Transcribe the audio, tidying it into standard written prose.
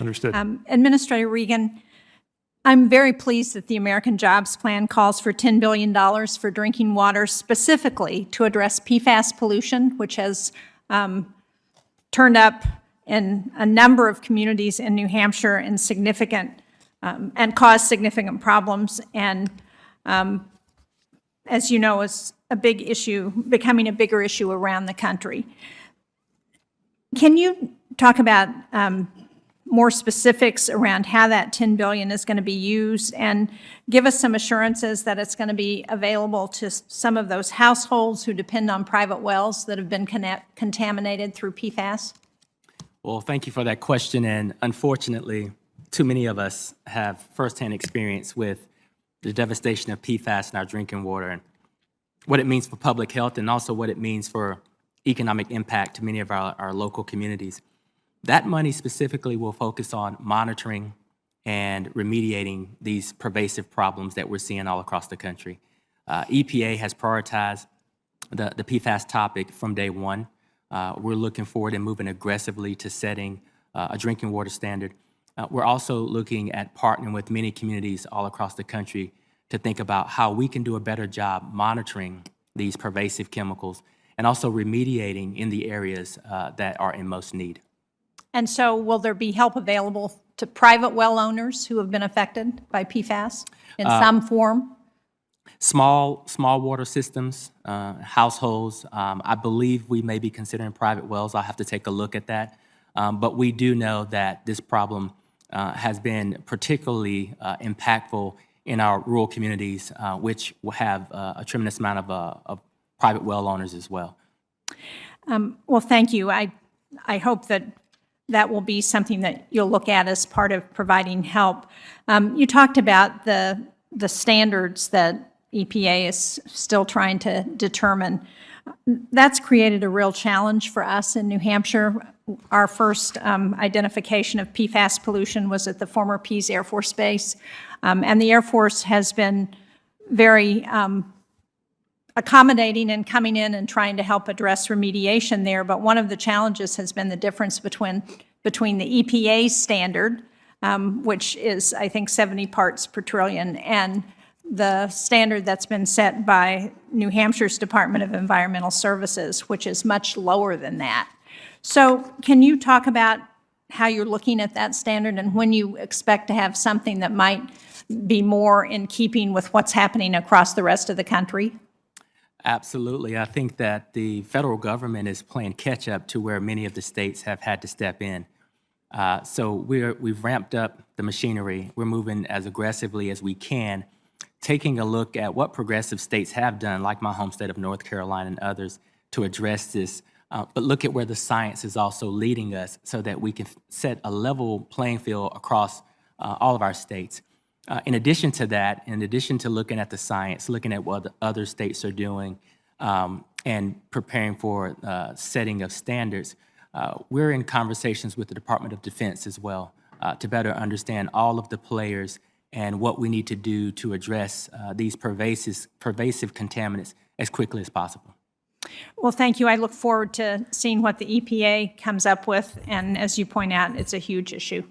Understood. Administrator Regan, I'm very pleased that the American Jobs Plan calls for $10 billion for drinking water specifically to address PFAS pollution, which has turned up in a number of communities in New Hampshire and caused significant problems. And as you know, is a big issue, becoming a bigger issue around the country. Can you talk about more specifics around how that $10 billion is going to be used, and give us some assurances that it's going to be available to some of those households who depend on private wells that have been contaminated through PFAS? Well, thank you for that question. And unfortunately, too many of us have firsthand experience with the devastation of PFAS in our drinking water and what it means for public health, and also what it means for economic impact to many of our local communities. That money specifically will focus on monitoring and remediating these pervasive problems that we're seeing all across the country. EPA has prioritized the PFAS topic from day one. We're looking forward and moving aggressively to setting a drinking water standard. We're also looking at partnering with many communities all across the country to think about how we can do a better job monitoring these pervasive chemicals and also remediating in the areas that are in most need. And so will there be help available to private well owners who have been affected by PFAS in some form? Small water systems, households, I believe we may be considering private wells. I'll have to take a look at that. But we do know that this problem has been particularly impactful in our rural communities, which will have a tremendous amount of private well owners as well. Well, thank you. I hope that will be something that you'll look at as part of providing help. You talked about the standards that EPA is still trying to determine. That's created a real challenge for us in New Hampshire. Our first identification of PFAS pollution was at the former Pease Air Force Base, and the Air Force has been very accommodating and coming in and trying to help address remediation there. But one of the challenges has been the difference between the EPA standard, which is, I think, 70 parts per trillion, and the standard that's been set by New Hampshire's Department of Environmental Services, which is much lower than that. So can you talk about how you're looking at that standard and when you expect to have something that might be more in keeping with what's happening across the rest of the country? Absolutely. I think that the federal government is playing catch up to where many of the states have had to step in. So we've ramped up the machinery. We're moving as aggressively as we can, taking a look at what progressive states have done, like my home state of North Carolina and others, to address this. But look at where the science is also leading us so that we can set a level playing field across all of our states. In addition to that, in addition to looking at the science, looking at what the other states are doing and preparing for setting of standards, we're in conversations with the Department of Defense as well to better understand all of the players and what we need to do to address these pervasive contaminants as quickly as possible. Well, thank you. I look forward to seeing what the EPA comes up with. And as you point out, it's a huge issue.